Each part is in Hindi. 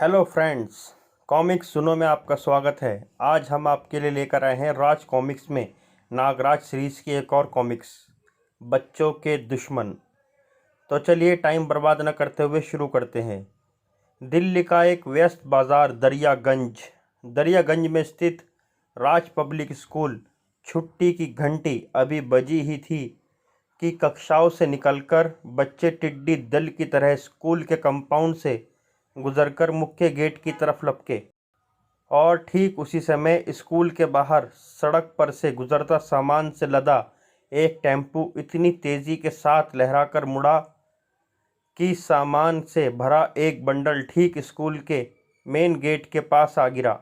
हेलो फ्रेंड्स, कॉमिक्स सुनो में आपका स्वागत है। आज हम आपके लिए लेकर आए हैं राज कॉमिक्स में नागराज सीरीज़ की एक और कॉमिक्स, बच्चों के दुश्मन। तो चलिए टाइम बर्बाद न करते हुए शुरू करते हैं। दिल्ली का एक व्यस्त बाज़ार दरियागंज में स्थित राज पब्लिक स्कूल। छुट्टी की घंटी अभी बजी ही थी कि कक्षाओं से निकलकर बच्चे टिड्डी दल की तरह स्कूल के कंपाउंड से गुजरकर मुख्य गेट की तरफ लपके। और ठीक उसी समय स्कूल के बाहर सड़क पर से गुजरता सामान से लदा एक टेम्पू इतनी तेजी के साथ लहराकर मुड़ा कि सामान से भरा एक बंडल ठीक स्कूल के मेन गेट के पास आ गिरा।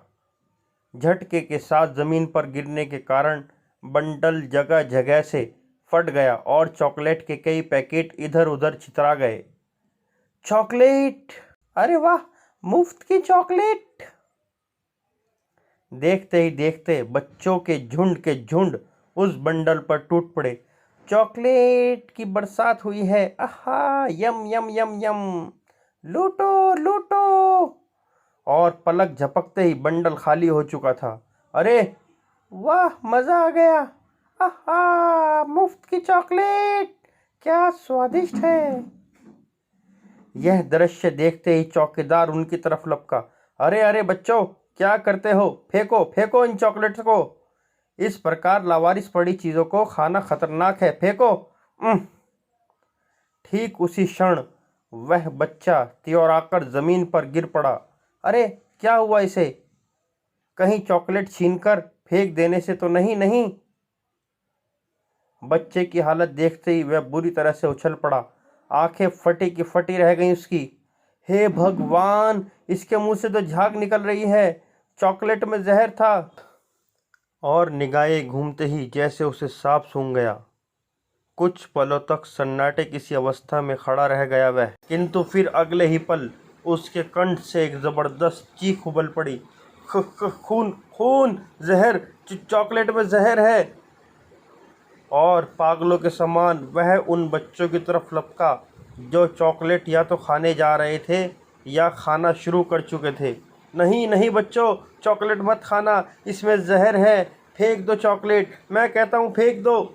झटके के साथ जमीन पर गिरने के कारण बंडल जगह जगह से फट गया और चॉकलेट के कई पैकेट इधर उधर छितरा गए। चॉकलेट! अरे वाह, मुफ्त की चॉकलेट! देखते ही देखते बच्चों के झुंड उस बंडल पर टूट पड़े। चॉकलेट की बरसात हुई है। आहा, यम यम यम यम, लूटो लूटो। और पलक झपकते ही बंडल खाली हो चुका था। अरे वाह, मजा आ गया। आहा, मुफ्त की चॉकलेट, क्या स्वादिष्ट है। यह दृश्य देखते ही चौकीदार उनकी तरफ लपका। अरे अरे बच्चों, क्या करते हो? फेंको फेंको इन चॉकलेट्स को। इस प्रकार लावारिस पड़ी चीज़ों को खाना खतरनाक है, फेंको। ठीक उसी क्षण वह बच्चा त्योराकर जमीन पर गिर पड़ा। अरे क्या हुआ इसे? कहीं चॉकलेट छीनकर फेंक देने से तो नहीं? बच्चे की हालत देखते ही वह बुरी तरह से उछल पड़ा। आंखें फटी की फटी रह गईं उसकी। हे भगवान, इसके मुंह से तो झाग निकल रही है। चॉकलेट में जहर था। और निगाहें घूमते ही जैसे उसे सांप सूंघ गया। कुछ पलों तक सन्नाटे किसी अवस्था में खड़ा रह गया वह, किंतु फिर अगले ही पल उसके कंठ से एक जबरदस्त चीख उबल पड़ी। खून खून, जहर, चॉकलेट में जहर है। और पागलों के समान वह उन बच्चों की तरफ लपका जो चॉकलेट या तो खाने जा रहे थे या खाना शुरू कर चुके थे। नहीं नहीं बच्चों, चॉकलेट मत खाना, इसमें जहर है। फेंक दो चॉकलेट, मैं कहता हूँ फेंक दो।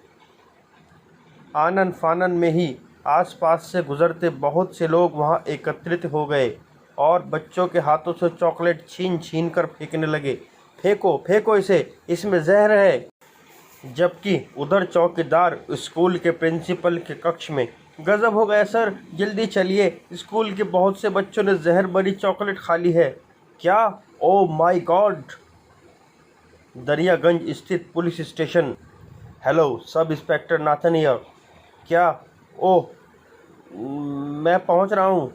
आनन फानन में ही आसपास से गुजरते बहुत से लोग वहाँ एकत्रित हो गए और बच्चों के हाथों से चॉकलेट छीन कर फेंकने लगे। फेंको फेंको इसे, इसमें जहर है। जबकि उधर चौकीदार स्कूल के प्रिंसिपल के कक्ष में, गजब हो गया सर, जल्दी चलिए, स्कूल के बहुत से बच्चों ने जहर भरी चॉकलेट खा ली है। क्या? Oh my god! दरियागंज स्थित police station. Hello, sub inspector Nathan here. क्या? ओह, मैं पहुंच रहा हूं।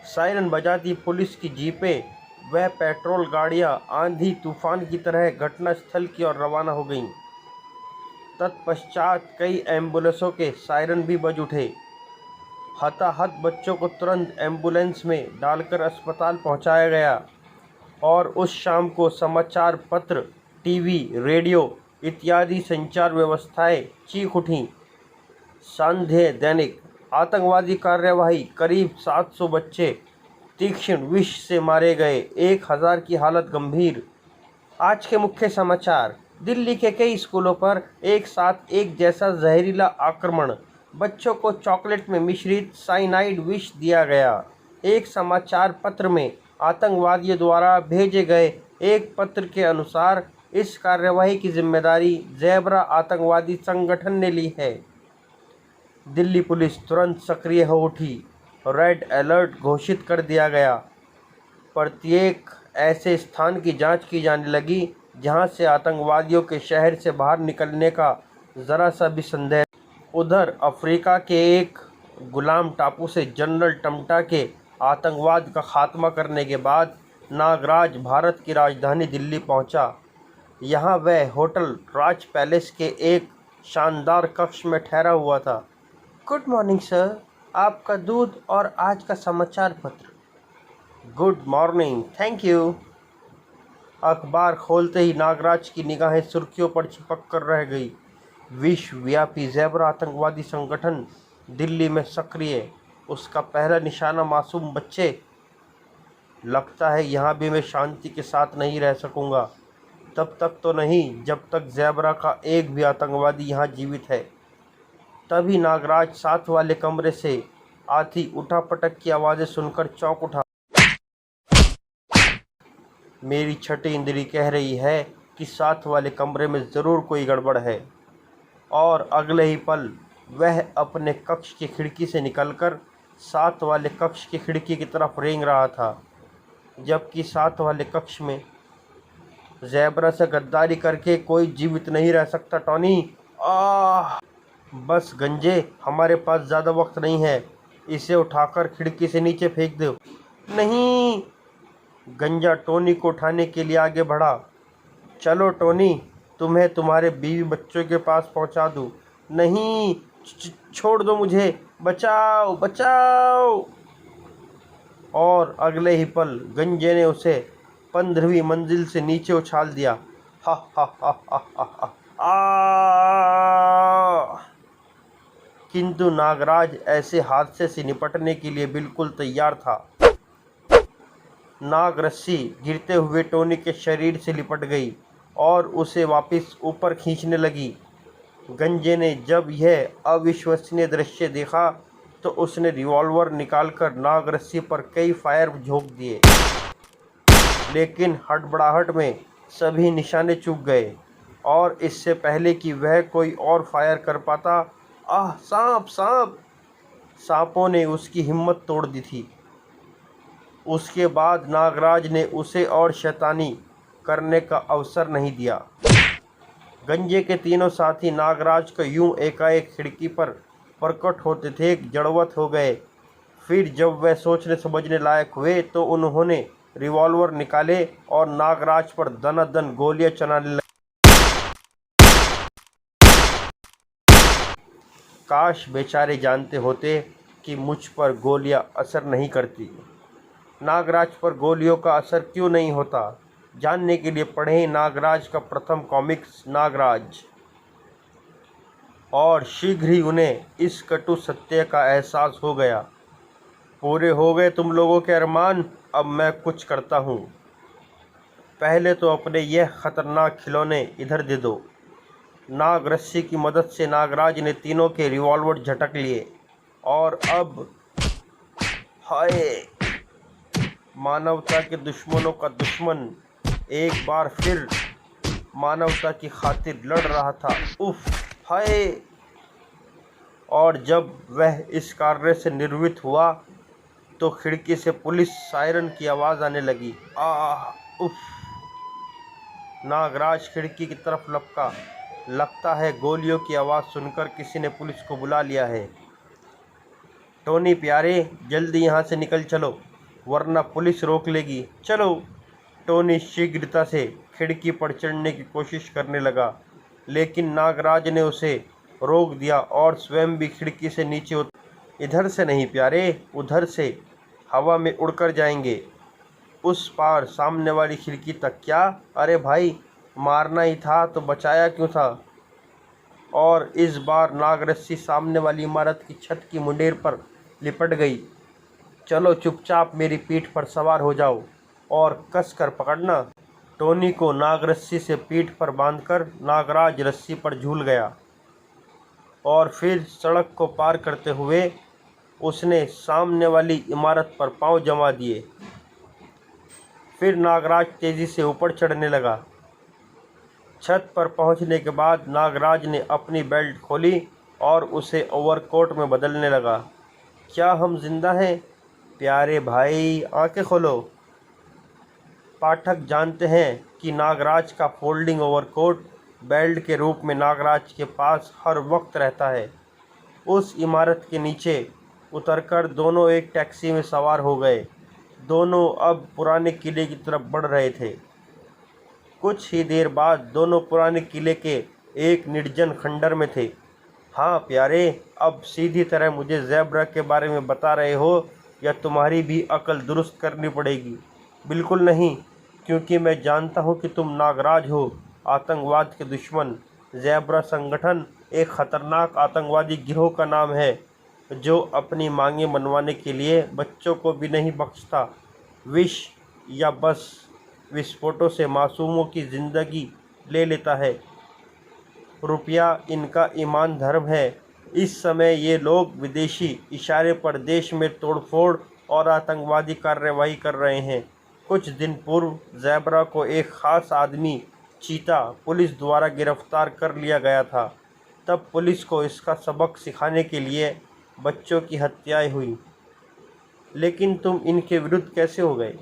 सायरन बजाती पुलिस की जीपें वह पेट्रोल गाड़ियां आंधी तूफान की तरह घटनास्थल की ओर रवाना हो गईं। तत्पश्चात कई एम्बुलेंसों के सायरन भी बज उठे। हताहत बच्चों को तुरंत एम्बुलेंस में डालकर अस्पताल पहुंचाया गया। और उस शाम को समाचार पत्र, टीवी, रेडियो इत्यादि संचार व्यवस्थाएं चीख उठीं। संदेह दैनिक, आतंकवादी कार्यवाही, करीब 700 बच्चे तीक्ष्ण विष से मारे गए, 1000 की हालत गंभीर। आज के मुख्य समाचार, दिल्ली के कई स्कूलों पर एक साथ एक जैसा जहरीला आक्रमण, बच्चों को चॉकलेट में मिश्रित साइनाइड विष दिया गया। एक समाचार पत्र में आतंकवादियों द्वारा भेजे गए एक पत्र के अनुसार इस कार्यवाही की जिम्मेदारी ज़ेबरा आतंकवादी संगठन ने ली है। दिल्ली पुलिस तुरंत सक्रिय हो उठी। रेड अलर्ट घोषित कर दिया गया। प्रत्येक ऐसे स्थान की जांच की जाने लगी जहां से आतंकवादियों के शहर से बाहर निकलने का ज़रा सा भी संदेह। उधर अफ्रीका के एक गुलाम टापू से जनरल टम्टा के आतंकवाद का खात्मा करने के बाद नागराज भारत की राजधानी दिल्ली पहुंचा। यहां वह होटल राज पैलेस के एक शानदार कक्ष में ठहरा हुआ था। गुड मॉर्निंग सर, आपका दूध और आज का समाचार पत्र। Good morning, thank you. अखबार खोलते ही नागराज की निगाहें सुर्खियों पर चिपक कर रह गई। विश्वव्यापी ज़ेबरा आतंकवादी संगठन दिल्ली में सक्रिय, उसका पहला निशाना मासूम बच्चे। लगता है यहाँ भी मैं शांति के साथ नहीं रह सकूँगा। तब तक तो नहीं जब तक ज़ेब्रा का एक भी आतंकवादी यहाँ जीवित है। तभी नागराज साथ वाले कमरे से आती उठापटक की आवाज़ें सुनकर चौंक उठा। मेरी छठी इंद्री कह रही है कि साथ वाले कमरे में ज़रूर कोई गड़बड़ है। और अगले ही पल वह अपने कक्ष की खिड़की से निकलकर साथ वाले कक्ष की खिड़की की तरफ रेंग रहा था, जबकि साथ वाले कक्ष में ज़ेब्रा से गद्दारी करके कोई जीवित नहीं रह सकता। टॉनी, बस गंजे, हमारे पास ज़्यादा वक्त नहीं है, इसे उठाकर खिड़की से नीचे फेंक दो। नहीं, गंजा टोनी को उठाने के लिए आगे बढ़ा। चलो टोनी, तुम्हें तुम्हारे बीवी बच्चों के पास पहुंचा दूं। नहीं, छोड़ दो मुझे, बचाओ बचाओ। और अगले ही पल गंजे ने उसे 15वीं मंजिल से नीचे उछाल दिया। हा हा हा हा हा हा। किंतु नागराज ऐसे हादसे से निपटने के लिए बिल्कुल तैयार था। नाग रस्सी गिरते हुए टोनी के शरीर से लिपट गई और उसे वापस ऊपर खींचने लगी। गंजे ने जब यह अविश्वसनीय दृश्य देखा तो उसने रिवॉल्वर निकालकर नाग रस्सी पर कई फायर झोंक दिए, लेकिन हड़बड़ाहट में सभी निशाने चूक गए और इससे पहले कि वह कोई और फायर कर पाता, सांप सांप, सांपों ने उसकी हिम्मत तोड़ दी थी। उसके बाद नागराज ने उसे और शैतानी करने का अवसर नहीं दिया। गंजे के तीनों साथी नागराज को यूं एकाएक खिड़की पर प्रकट होते थे जड़वत हो गए। फिर जब वह सोचने समझने लायक हुए तो उन्होंने रिवॉल्वर निकाले और नागराज पर दनादन गोलियां चलाने लगे। काश बेचारे जानते होते कि मुझ पर गोलियां असर नहीं करती। नागराज पर गोलियों का असर क्यों नहीं होता, जानने के लिए पढ़ें नागराज का प्रथम कॉमिक्स नागराज। और शीघ्र ही उन्हें इस कटु सत्य का एहसास हो गया। पूरे हो गए तुम लोगों के अरमान, अब मैं कुछ करता हूँ। पहले तो अपने यह खतरनाक खिलौने इधर दे दो। नाग रस्सी की मदद से नागराज ने तीनों के रिवॉल्वर झटक लिए और अब हाय, मानवता के दुश्मनों का दुश्मन एक बार फिर मानवता की खातिर लड़ रहा था। उफ, हाय। और जब वह इस कार्य से निर्वृत्त हुआ तो खिड़की से पुलिस सायरन की आवाज़ आने लगी। उफ। नागराज खिड़की की तरफ लपका। लगता है गोलियों की आवाज़ सुनकर किसी ने पुलिस को बुला लिया है। टोनी प्यारे, जल्दी यहाँ से निकल चलो, वरना पुलिस रोक लेगी। चलो। टोनी शीघ्रता से खिड़की पर चढ़ने की कोशिश करने लगा, लेकिन नागराज ने उसे रोक दिया और स्वयं भी खिड़की से नीचे उतर। इधर से नहीं प्यारे, उधर से, हवा में उड़कर जाएंगे, उस पार सामने वाली खिड़की तक। क्या? अरे भाई, मारना ही था तो बचाया क्यों था? और इस बार नागरस्सी सामने वाली इमारत की छत की मुंडेर पर लिपट गई। चलो चुपचाप मेरी पीठ पर सवार हो जाओ और कस कर पकड़ना। टोनी को नागरस्सी से पीठ पर बांधकर नागराज रस्सी पर झूल गया और फिर सड़क को पार करते हुए उसने सामने वाली इमारत पर पांव जमा दिए। फिर नागराज तेजी से ऊपर चढ़ने लगा। छत पर पहुंचने के बाद नागराज ने अपनी बेल्ट खोली और उसे ओवरकोट में बदलने लगा। क्या हम जिंदा हैं? प्यारे भाई, आंखें खोलो। पाठक जानते हैं कि नागराज का फोल्डिंग ओवरकोट बेल्ट के रूप में नागराज के पास हर वक्त रहता है। उस इमारत के नीचे उतरकर दोनों एक टैक्सी में सवार हो गए। दोनों अब पुराने किले की तरफ बढ़ रहे थे। कुछ ही देर बाद दोनों पुराने किले के एक निर्जन खंडर में थे। हाँ प्यारे, अब सीधी तरह मुझे ज़ेब्रा के बारे में बता रहे हो या तुम्हारी भी अकल दुरुस्त करनी पड़ेगी? बिल्कुल नहीं, क्योंकि मैं जानता हूँ कि तुम नागराज हो, आतंकवाद के दुश्मन। ज़ेब्रा संगठन एक खतरनाक आतंकवादी गिरोह का नाम है जो अपनी मांगें मनवाने के लिए बच्चों को भी नहीं बख्शता। विष या बस विस्फोटों से मासूमों की ज़िंदगी ले लेता है। रुपया इनका ईमान धर्म है। इस समय ये लोग विदेशी इशारे पर देश में तोड़फोड़ और आतंकवादी कार्रवाई कर रहे हैं। कुछ दिन पूर्व ज़ेबरा को एक ख़ास आदमी चीता पुलिस द्वारा गिरफ्तार कर लिया गया था। तब पुलिस को इसका सबक सिखाने के लिए बच्चों की हत्याएं हुई। लेकिन तुम इनके विरुद्ध कैसे हो गए?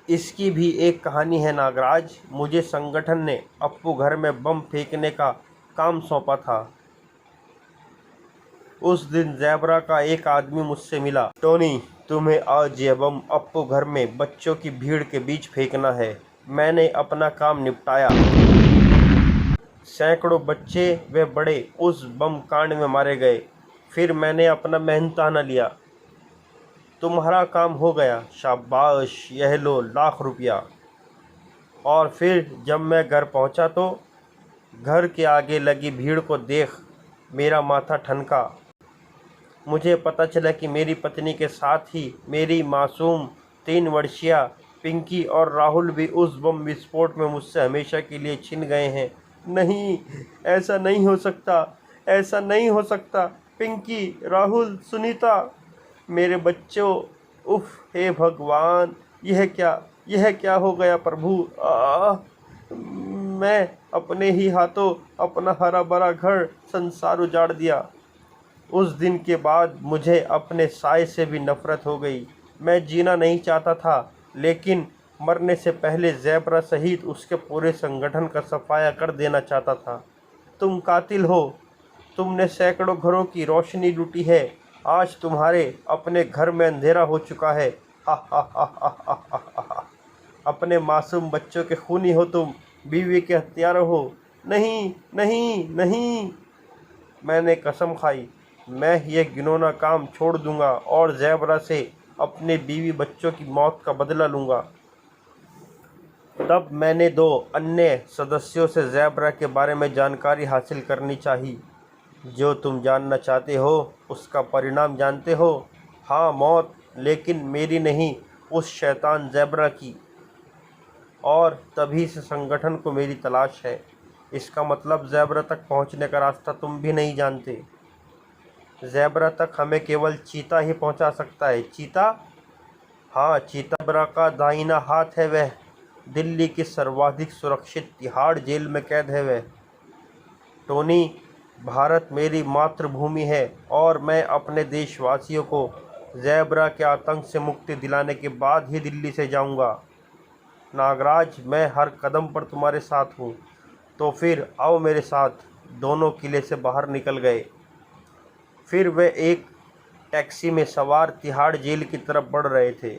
इसकी भी एक कहानी है नागराज। मुझे संगठन ने अप्पू घर में बम फेंकने का काम सौंपा था। उस दिन ज़ेबरा का एक आदमी मुझसे मिला। टोनी, तुम्हें आज यह बम अप्पू घर में बच्चों की भीड़ के बीच फेंकना है। मैंने अपना काम निपटाया। सैकड़ों बच्चे व बड़े उस बम कांड में मारे गए। फिर मैंने अपना मेहनताना लिया। तुम्हारा काम हो गया। शाबाश, यह लो लाख रुपया। और फिर जब मैं घर पहुंचा तो घर के आगे लगी भीड़ को देख मेरा माथा ठनका। मुझे पता चला कि मेरी पत्नी के साथ ही मेरी मासूम 3 वर्षीय पिंकी और राहुल भी उस बम विस्फोट में मुझसे हमेशा के लिए छिन गए हैं। नहीं, ऐसा नहीं हो सकता, ऐसा नहीं हो सकता। पिंकी, राहुल, सुनीता, मेरे बच्चों। उफ, हे भगवान, यह क्या हो गया प्रभु। मैं अपने ही हाथों अपना हरा भरा घर संसार उजाड़ दिया। उस दिन के बाद मुझे अपने साए से भी नफरत हो गई। मैं जीना नहीं चाहता था, लेकिन मरने से पहले ज़ेबरा सहित उसके पूरे संगठन का सफाया कर देना चाहता था। तुम कातिल हो। तुमने सैकड़ों घरों की रोशनी लूटी है। आज तुम्हारे अपने घर में अंधेरा हो चुका है। हा हा हा हा हा हा हा हा। अपने मासूम बच्चों के खूनी हो तुम, बीवी के हत्यारे हो। नहीं नहीं नहीं, मैंने कसम खाई, मैं यह घिनौना काम छोड़ दूंगा और ज़ेबरा से अपने बीवी बच्चों की मौत का बदला लूँगा। तब मैंने 2 अन्य सदस्यों से ज़ेबरा के बारे में जानकारी हासिल करनी चाहिए। जो तुम जानना चाहते हो उसका परिणाम जानते हो। हाँ, मौत, लेकिन मेरी नहीं, उस शैतान ज़ेबरा की। और तभी से संगठन को मेरी तलाश है। इसका मतलब ज़ेबरा तक पहुंचने का रास्ता तुम भी नहीं जानते। ज़ेबरा तक हमें केवल चीता ही पहुंचा सकता है। चीता? हाँ, चीता ज़ेबरा का दाहिना हाथ है। वह दिल्ली की सर्वाधिक सुरक्षित तिहाड़ जेल में कैद है। वह टोनी, भारत मेरी मातृभूमि है और मैं अपने देशवासियों को ज़ेबरा के आतंक से मुक्ति दिलाने के बाद ही दिल्ली से जाऊंगा। नागराज, मैं हर कदम पर तुम्हारे साथ हूँ। तो फिर आओ मेरे साथ। दोनों किले से बाहर निकल गए। फिर वे एक टैक्सी में सवार तिहाड़ जेल की तरफ बढ़ रहे थे।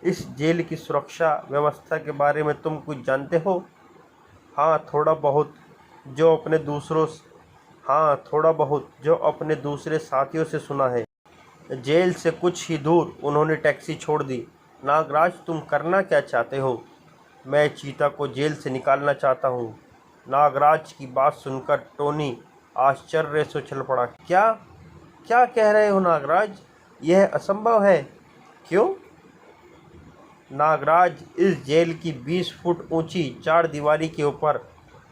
इस जेल की सुरक्षा व्यवस्था के बारे में तुम कुछ जानते हो? हाँ, थोड़ा बहुत, जो अपने दूसरे साथियों से सुना है। जेल से कुछ ही दूर उन्होंने टैक्सी छोड़ दी। नागराज, तुम करना क्या चाहते हो? मैं चीता को जेल से निकालना चाहता हूँ। नागराज की बात सुनकर टोनी आश्चर्य से उछल पड़ा। क्या क्या कह रहे हो नागराज? यह असंभव है। क्यों? नागराज, इस जेल की 20 फुट ऊंची 4 दीवारी के ऊपर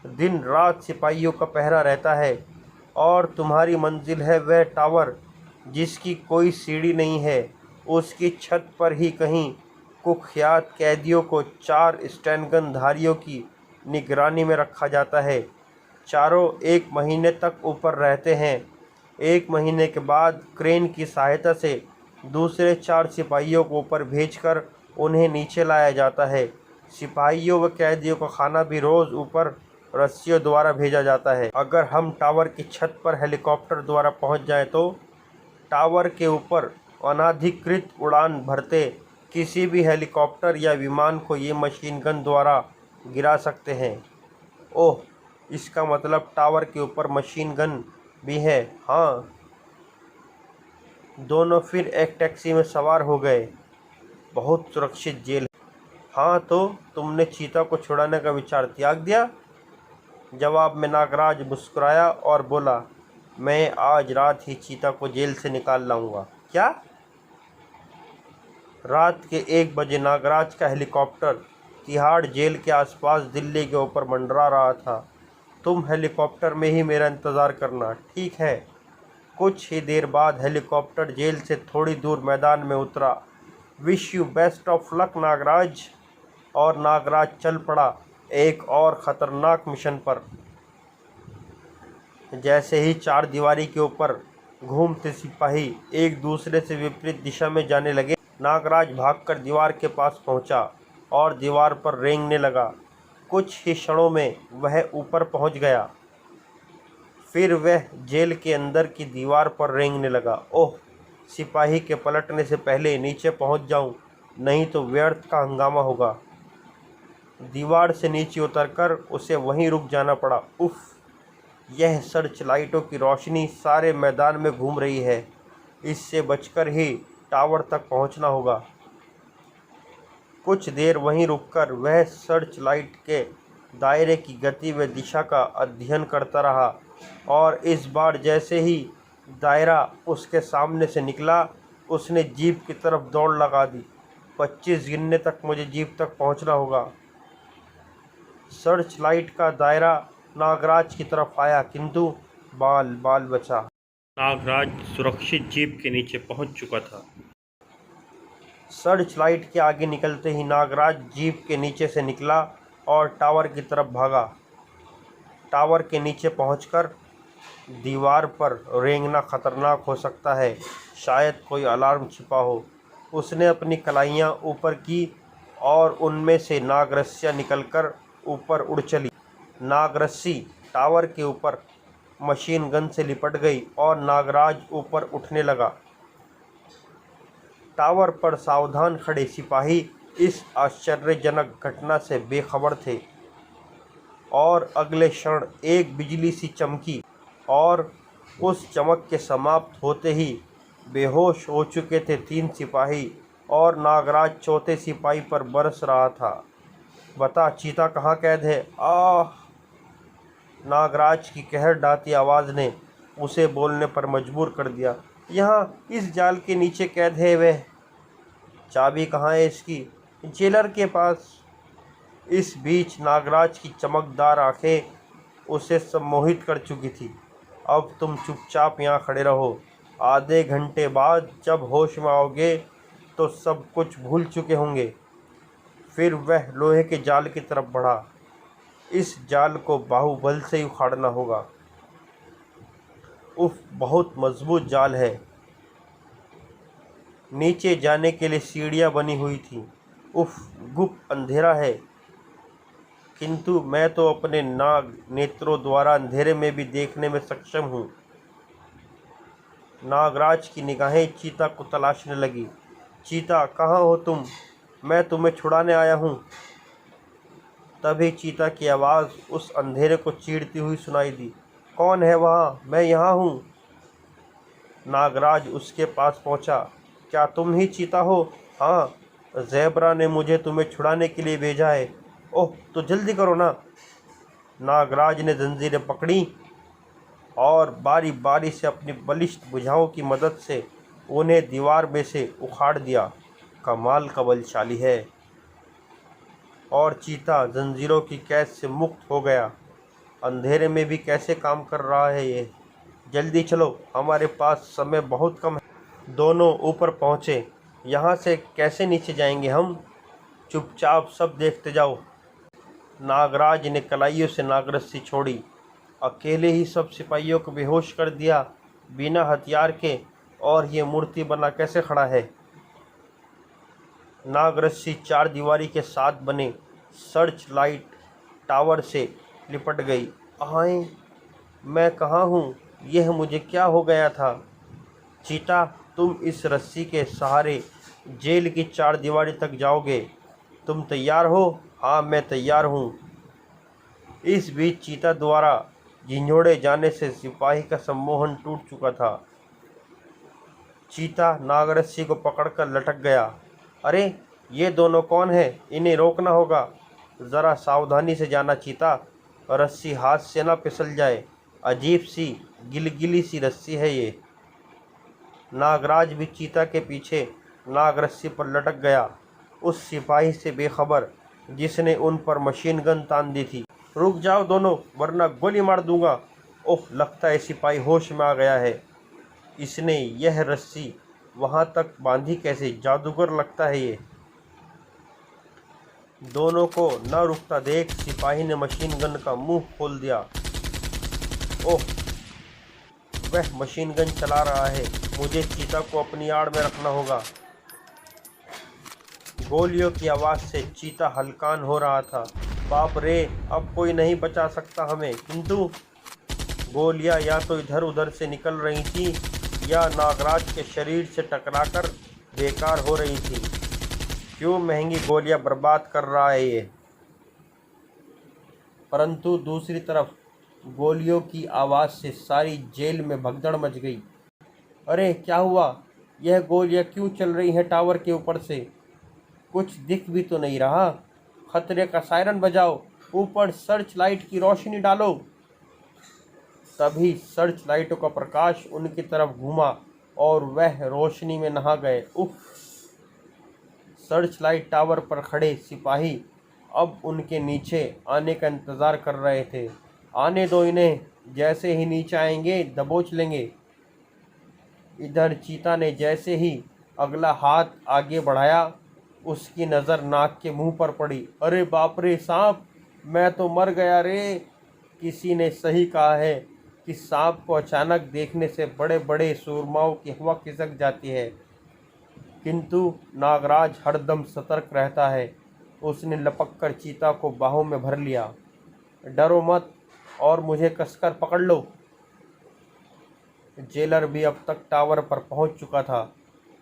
दिन रात सिपाहियों का पहरा रहता है। और तुम्हारी मंजिल है वह टावर जिसकी कोई सीढ़ी नहीं है। उसकी छत पर ही कहीं कुख्यात कैदियों को 4 स्टैनगन धारियों की निगरानी में रखा जाता है। चारों 1 महीने तक ऊपर रहते हैं। 1 महीने के बाद क्रेन की सहायता से दूसरे 4 सिपाहियों को ऊपर भेजकर उन्हें नीचे लाया जाता है। सिपाहियों व कैदियों का खाना भी रोज़ ऊपर रस्सियों द्वारा भेजा जाता है। अगर हम टावर की छत पर हेलीकॉप्टर द्वारा पहुंच जाएं तो टावर के ऊपर अनाधिकृत उड़ान भरते किसी भी हेलीकॉप्टर या विमान को ये मशीन गन द्वारा गिरा सकते हैं। ओह, इसका मतलब टावर के ऊपर मशीन गन भी है। हाँ। दोनों फिर एक टैक्सी में सवार हो गए। बहुत सुरक्षित जेल है। हाँ, तो तुमने चीता को छुड़ाने का विचार त्याग दिया? जवाब में नागराज मुस्कुराया और बोला, मैं आज रात ही चीता को जेल से निकाल लाऊंगा। क्या? रात के 1 बजे नागराज का हेलीकॉप्टर तिहाड़ जेल के आसपास दिल्ली के ऊपर मंडरा रहा था। तुम हेलीकॉप्टर में ही मेरा इंतज़ार करना, ठीक है? कुछ ही देर बाद हेलीकॉप्टर जेल से थोड़ी दूर मैदान में उतरा। Wish you best of luck Nagraj. और नागराज चल पड़ा एक और ख़तरनाक मिशन पर। जैसे ही चार दीवारी के ऊपर घूमते सिपाही एक दूसरे से विपरीत दिशा में जाने लगे, नागराज भागकर दीवार के पास पहुंचा और दीवार पर रेंगने लगा। कुछ ही क्षणों में वह ऊपर पहुंच गया। फिर वह जेल के अंदर की दीवार पर रेंगने लगा। ओह, सिपाही के पलटने से पहले नीचे पहुंच जाऊं, नहीं तो व्यर्थ का हंगामा होगा। दीवार से नीचे उतरकर उसे वहीं रुक जाना पड़ा। उफ, यह सर्च लाइटों की रोशनी सारे मैदान में घूम रही है। इससे बचकर ही टावर तक पहुंचना होगा। कुछ देर वहीं रुककर वह सर्च लाइट के दायरे की गति व दिशा का अध्ययन करता रहा और इस बार जैसे ही दायरा उसके सामने से निकला, उसने जीप की तरफ दौड़ लगा दी। 25 गिनने तक मुझे जीप तक पहुंचना होगा। सर्च लाइट का दायरा नागराज की तरफ आया, किंतु बाल बचा। नागराज सुरक्षित जीप के नीचे पहुंच चुका था। सर्च लाइट के आगे निकलते ही नागराज जीप के नीचे से निकला और टावर की तरफ भागा। टावर के नीचे पहुंचकर दीवार पर रेंगना खतरनाक हो सकता है, शायद कोई अलार्म छिपा हो। उसने अपनी कलाइयाँ ऊपर की और उनमें से नागरस्सियाँ निकलकर ऊपर उड़ चली। नागरस्सी टावर के ऊपर मशीन गन से लिपट गई और नागराज ऊपर उठने लगा। टावर पर सावधान खड़े सिपाही इस आश्चर्यजनक घटना से बेखबर थे और अगले क्षण एक बिजली सी चमकी और उस चमक के समाप्त होते ही बेहोश हो चुके थे 3 सिपाही और नागराज चौथे सिपाही पर बरस रहा था। बता, चीता कहाँ कैद है? आह! नागराज की कहर ढाती आवाज़ ने उसे बोलने पर मजबूर कर दिया। यहाँ इस जाल के नीचे कैद है वह। चाबी कहाँ है इसकी? जेलर के पास। इस बीच नागराज की चमकदार आंखें उसे सम्मोहित कर चुकी थी। अब तुम चुपचाप यहाँ खड़े रहो। आधे घंटे बाद जब होश में आओगे तो सब कुछ भूल चुके होंगे। फिर वह लोहे के जाल की तरफ बढ़ा। इस जाल को बाहुबल से ही उखाड़ना होगा। उफ, बहुत मजबूत जाल है। नीचे जाने के लिए सीढ़ियाँ बनी हुई थी। उफ, गुप्त अंधेरा है, किंतु मैं तो अपने नाग नेत्रों द्वारा अंधेरे में भी देखने में सक्षम हूँ। नागराज की निगाहें चीता को तलाशने लगी। चीता, कहाँ हो तुम? मैं तुम्हें छुड़ाने आया हूँ। तभी चीता की आवाज़ उस अंधेरे को चीरती हुई सुनाई दी। कौन है वहाँ? मैं यहाँ हूँ। नागराज उसके पास पहुँचा। क्या तुम ही चीता हो? हाँ, ज़ेब्रा ने मुझे तुम्हें छुड़ाने के लिए भेजा है। ओह, तो जल्दी करो ना। नागराज ने जंजीरें पकड़ी और बारी बारी से अपनी बलिष्ठ भुजाओं की मदद से उन्हें दीवार में से उखाड़ दिया। कमाल का बलशाली है। और चीता जंजीरों की कैद से मुक्त हो गया। अंधेरे में भी कैसे काम कर रहा है ये। जल्दी चलो, हमारे पास समय बहुत कम है। दोनों ऊपर पहुँचे। यहाँ से कैसे नीचे जाएंगे हम? चुपचाप सब देखते जाओ। नागराज ने कलाइयों से नागरस्सी छोड़ी। अकेले ही सब सिपाहियों को बेहोश कर दिया, बिना हथियार के। और ये मूर्ति बना कैसे खड़ा है? नागरस्सी चार दीवारी के साथ बने सर्च लाइट टावर से लिपट गई। आए, मैं कहाँ हूँ? यह मुझे क्या हो गया था? चीता, तुम इस रस्सी के सहारे जेल की चार दीवारी तक जाओगे। तुम तैयार हो? हाँ, मैं तैयार हूँ। इस बीच चीता द्वारा झिंझोड़े जाने से सिपाही का सम्मोहन टूट चुका था। चीता नागरस्सी को पकड़कर लटक गया। अरे, ये दोनों कौन है? इन्हें रोकना होगा। ज़रा सावधानी से जाना चीता, रस्सी हाथ से ना फिसल जाए। अजीब सी गिलगिली सी रस्सी है ये। नागराज भी चीता के पीछे नाग रस्सी पर लटक गया, उस सिपाही से बेखबर जिसने उन पर मशीन गन तान दी थी। रुक जाओ दोनों, वरना गोली मार दूंगा। ओह, लगता है सिपाही होश में आ गया है। इसने यह रस्सी वहां तक बांधी कैसे? जादूगर लगता है ये। दोनों को न रुकता देख सिपाही ने मशीन गन का मुंह खोल दिया। ओह, वह मशीन गन चला रहा है। मुझे चीता को अपनी आड़ में रखना होगा। गोलियों की आवाज़ से चीता हलकान हो रहा था। बाप रे, अब कोई नहीं बचा सकता हमें। किंतु गोलियां या तो इधर उधर से निकल रही थी या नागराज के शरीर से टकराकर बेकार हो रही थी। क्यों महंगी गोलियां बर्बाद कर रहा है ये। परंतु दूसरी तरफ गोलियों की आवाज़ से सारी जेल में भगदड़ मच गई। अरे क्या हुआ? यह गोलियां क्यों चल रही हैं टावर के ऊपर से? कुछ दिख भी तो नहीं रहा। खतरे का सायरन बजाओ, ऊपर सर्च लाइट की रोशनी डालो। तभी सर्च लाइटों का प्रकाश उनकी तरफ घूमा और वह रोशनी में नहा गए। उफ! सर्च लाइट टावर पर खड़े सिपाही अब उनके नीचे आने का इंतज़ार कर रहे थे। आने दो इन्हें, जैसे ही नीचे आएंगे दबोच लेंगे। इधर चीता ने जैसे ही अगला हाथ आगे बढ़ाया, उसकी नज़र नाग के मुंह पर पड़ी। अरे बाप रे, सांप! मैं तो मर गया रे। किसी ने सही कहा है कि सांप को अचानक देखने से बड़े बड़े सूरमाओं की हवा खिसक जाती है, किंतु नागराज हरदम सतर्क रहता है। उसने लपककर चीता को बाहों में भर लिया। डरो मत और मुझे कसकर पकड़ लो। जेलर भी अब तक टावर पर पहुंच चुका था।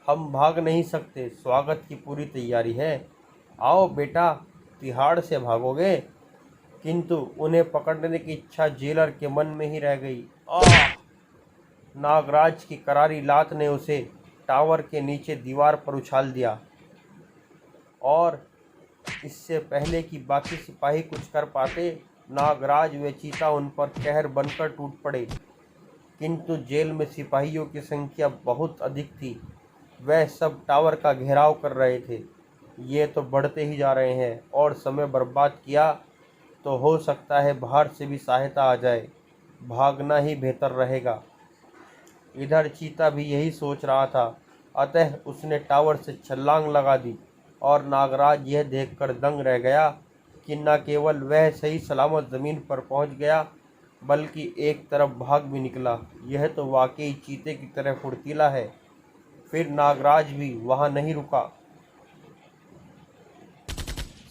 हम भाग नहीं सकते, स्वागत की पूरी तैयारी है। आओ बेटा, तिहाड़ से भागोगे? किंतु उन्हें पकड़ने की इच्छा जेलर के मन में ही रह गई। आह! नागराज की करारी लात ने उसे टावर के नीचे दीवार पर उछाल दिया और इससे पहले कि बाकी सिपाही कुछ कर पाते, नागराज व चीता उन पर कहर बनकर टूट पड़े। किंतु जेल में सिपाहियों की संख्या बहुत अधिक थी। वह सब टावर का घेराव कर रहे थे। ये तो बढ़ते ही जा रहे हैं और समय बर्बाद किया तो हो सकता है बाहर से भी सहायता आ जाए। भागना ही बेहतर रहेगा। इधर चीता भी यही सोच रहा था, अतः उसने टावर से छलांग लगा दी और नागराज यह देखकर दंग रह गया कि न केवल वह सही सलामत ज़मीन पर पहुंच गया, बल्कि एक तरफ भाग भी निकला। यह तो वाकई चीते की तरह फुर्तीला है। फिर नागराज भी वहां नहीं रुका।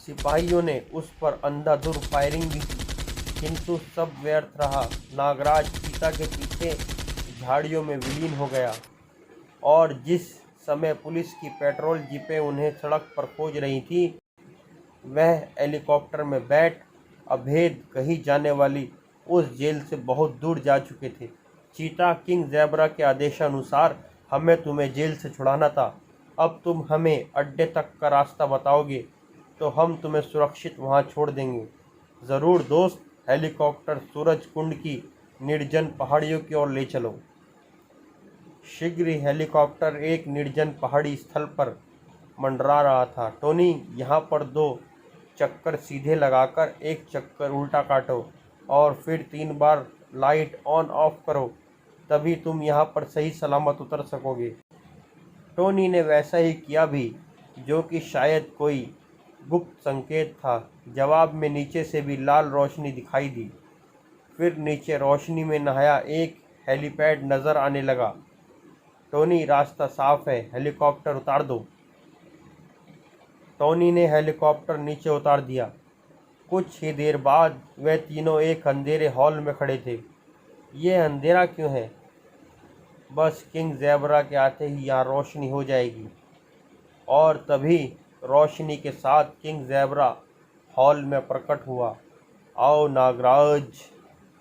सिपाहियों ने उस पर अंधाधुंध फायरिंग भी की, किंतु सब व्यर्थ रहा। नागराज चीता के पीछे झाड़ियों में विलीन हो गया और जिस समय पुलिस की पेट्रोल जीपें उन्हें सड़क पर खोज रही थी, वह हेलीकॉप्टर में बैठ अभेद कही जाने वाली उस जेल से बहुत दूर जा चुके थे। चीता, किंग ज़ेब्रा के आदेशानुसार हमें तुम्हें जेल से छुड़ाना था। अब तुम हमें अड्डे तक का रास्ता बताओगे तो हम तुम्हें सुरक्षित वहां छोड़ देंगे। ज़रूर दोस्त, हेलीकॉप्टर सूरज कुंड की निर्जन पहाड़ियों की ओर ले चलो। शीघ्र ही हेलीकॉप्टर एक निर्जन पहाड़ी स्थल पर मंडरा रहा था। टोनी, यहाँ पर 2 चक्कर सीधे लगाकर एक चक्कर उल्टा काटो और फिर 3 बार लाइट ऑन ऑफ करो, तभी तुम यहाँ पर सही सलामत उतर सकोगे। टोनी ने वैसा ही किया भी, जो कि शायद कोई गुप्त संकेत था। जवाब में नीचे से भी लाल रोशनी दिखाई दी। फिर नीचे रोशनी में नहाया एक हेलीपैड नज़र आने लगा। टोनी, रास्ता साफ है, हेलीकॉप्टर उतार दो। टोनी ने हेलीकॉप्टर नीचे उतार दिया। कुछ ही देर बाद वे तीनों एक अंधेरे हॉल में खड़े थे। ये अंधेरा क्यों है? बस किंग ज़ेब्रा के आते ही यहाँ रोशनी हो जाएगी। और तभी रोशनी के साथ किंग ज़ेब्रा हॉल में प्रकट हुआ। आओ नागराज,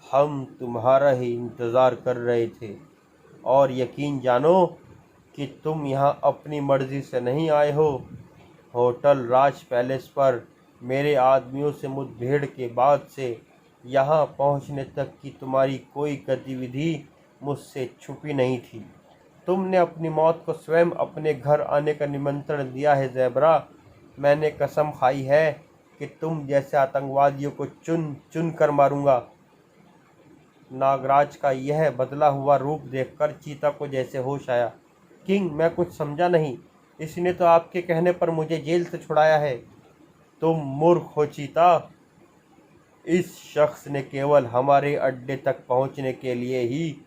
हम तुम्हारा ही इंतज़ार कर रहे थे और यकीन जानो कि तुम यहाँ अपनी मर्ज़ी से नहीं आए हो। होटल राज पैलेस पर मेरे आदमियों से मुठभेड़ के बाद से यहाँ पहुँचने तक की तुम्हारी कोई गतिविधि मुझसे छुपी नहीं थी। तुमने अपनी मौत को स्वयं अपने घर आने का निमंत्रण दिया है ज़ेब्रा। मैंने कसम खाई है कि तुम जैसे आतंकवादियों को चुन चुन कर मारूंगा। नागराज का यह बदला हुआ रूप देखकर चीता को जैसे होश आया। किंग, मैं कुछ समझा नहीं। इसने तो आपके कहने पर मुझे जेल से छुड़ाया है। तुम मूर्ख हो चीता। इस शख्स ने केवल हमारे अड्डे तक पहुंचने के लिए ही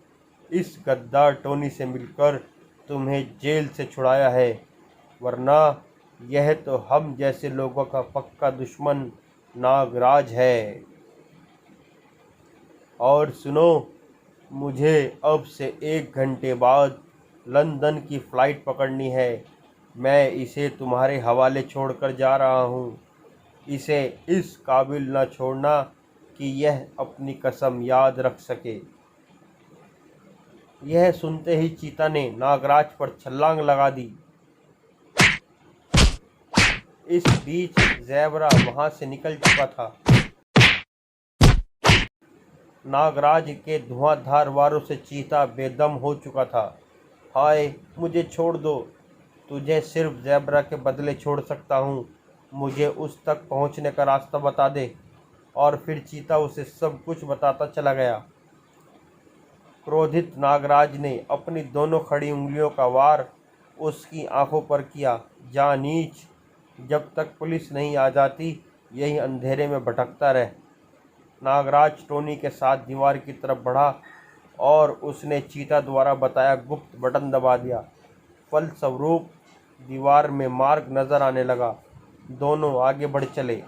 इस गद्दार टोनी से मिलकर तुम्हें जेल से छुड़ाया है, वरना यह तो हम जैसे लोगों का पक्का दुश्मन नागराज है। और सुनो, मुझे अब से 1 घंटे बाद लंदन की फ़्लाइट पकड़नी है। मैं इसे तुम्हारे हवाले छोड़कर जा रहा हूँ। इसे इस काबिल न छोड़ना कि यह अपनी कसम याद रख सके। यह सुनते ही चीता ने नागराज पर छलांग लगा दी। इस बीच ज़ेब्रा वहां से निकल चुका था। नागराज के धुआंधार वारों से चीता बेदम हो चुका था। हाय, मुझे छोड़ दो। तुझे सिर्फ ज़ेब्रा के बदले छोड़ सकता हूँ। मुझे उस तक पहुँचने का रास्ता बता दे। और फिर चीता उसे सब कुछ बताता चला गया। क्रोधित नागराज ने अपनी दोनों खड़ी उंगलियों का वार उसकी आंखों पर किया। जा नीच, जब तक पुलिस नहीं आ जाती यही अंधेरे में भटकता रह। नागराज टोनी के साथ दीवार की तरफ बढ़ा और उसने चीता द्वारा बताया गुप्त बटन दबा दिया। फलस्वरूप दीवार में मार्ग नजर आने लगा। दोनों आगे बढ़ चले।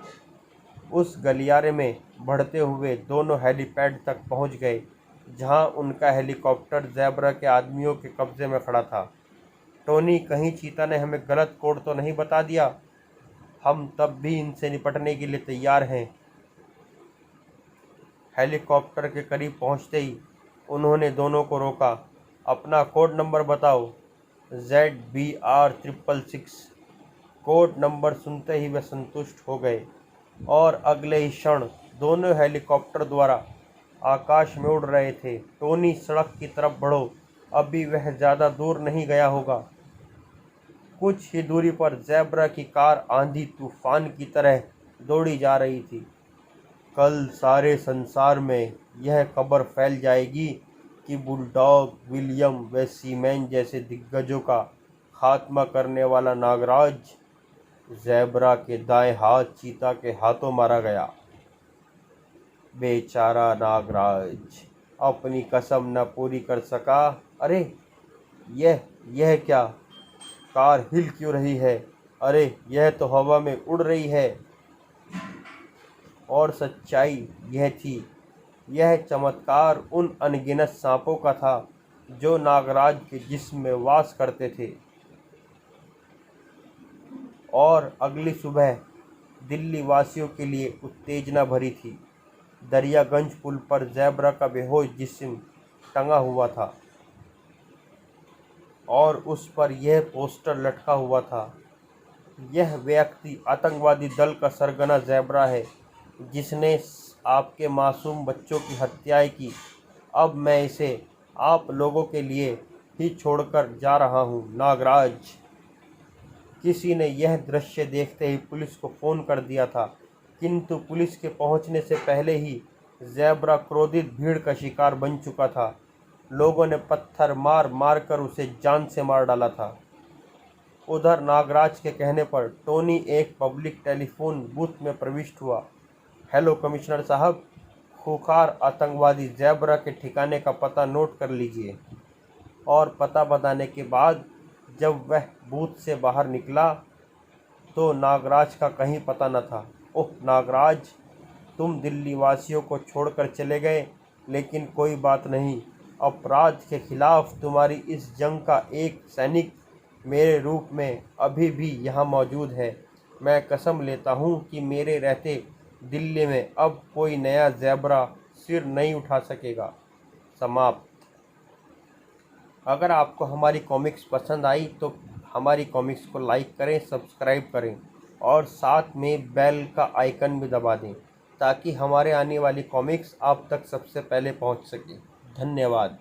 उस गलियारे में बढ़ते हुए दोनों हेलीपैड तक पहुंच गए, जहां उनका हेलीकॉप्टर ज़ेब्रा के आदमियों के कब्जे में खड़ा था। टोनी, कहीं चीता ने हमें गलत कोड तो नहीं बता दिया? हम तब भी इनसे निपटने के लिए तैयार हैं। हेलीकॉप्टर के करीब पहुंचते ही उन्होंने दोनों को रोका। अपना कोड नंबर बताओ। ZBR666। कोड नंबर सुनते ही वे संतुष्ट हो गए और अगले ही क्षण दोनों हेलीकॉप्टर द्वारा आकाश में उड़ रहे थे। टोनी, सड़क की तरफ बढ़ो, अभी वह ज़्यादा दूर नहीं गया होगा। कुछ ही दूरी पर ज़ेब्रा की कार आंधी तूफान की तरह दौड़ी जा रही थी। कल सारे संसार में यह खबर फैल जाएगी कि बुलडॉग, विलियम व सीमैन जैसे दिग्गजों का खात्मा करने वाला नागराज ज़ेब्रा के दाएं हाथ चीता के हाथों मारा गया। बेचारा नागराज अपनी कसम न पूरी कर सका। अरे, यह क्या? कार हिल क्यों रही है? अरे, यह तो हवा में उड़ रही है। और सच्चाई यह थी, यह चमत्कार उन अनगिनत सांपों का था जो नागराज के जिस्म में वास करते थे। और अगली सुबह दिल्ली वासियों के लिए उत्तेजना भरी थी। दरियागंज पुल पर ज़ेब्रा का बेहोश जिस्म टंगा हुआ था और उस पर यह पोस्टर लटका हुआ था, यह व्यक्ति आतंकवादी दल का सरगना ज़ेब्रा है, जिसने आपके मासूम बच्चों की हत्याएं की। अब मैं इसे आप लोगों के लिए ही छोड़कर जा रहा हूँ। नागराज। किसी ने यह दृश्य देखते ही पुलिस को फ़ोन कर दिया था, किंतु पुलिस के पहुंचने से पहले ही ज़ेब्रा क्रोधित भीड़ का शिकार बन चुका था। लोगों ने पत्थर मार मार कर उसे जान से मार डाला था। उधर नागराज के कहने पर टोनी एक पब्लिक टेलीफोन बूथ में प्रविष्ट हुआ। हेलो कमिश्नर साहब, खूंखार आतंकवादी ज़ेब्रा के ठिकाने का पता नोट कर लीजिए। और पता बताने के बाद जब वह बूथ से बाहर निकला तो नागराज का कहीं पता न था। ओह नागराज, तुम दिल्ली वासियों को छोड़कर चले गए, लेकिन कोई बात नहीं। अपराध के खिलाफ तुम्हारी इस जंग का एक सैनिक मेरे रूप में अभी भी यहाँ मौजूद है। मैं कसम लेता हूँ कि मेरे रहते दिल्ली में अब कोई नया ज़ेब्रा सिर नहीं उठा सकेगा। समाप्त। अगर आपको हमारी कॉमिक्स पसंद आई तो हमारी कॉमिक्स को लाइक करें, सब्सक्राइब करें और साथ में बेल का आइकन भी दबा दें, ताकि हमारे आने वाली कॉमिक्स आप तक सबसे पहले पहुंच सके। धन्यवाद।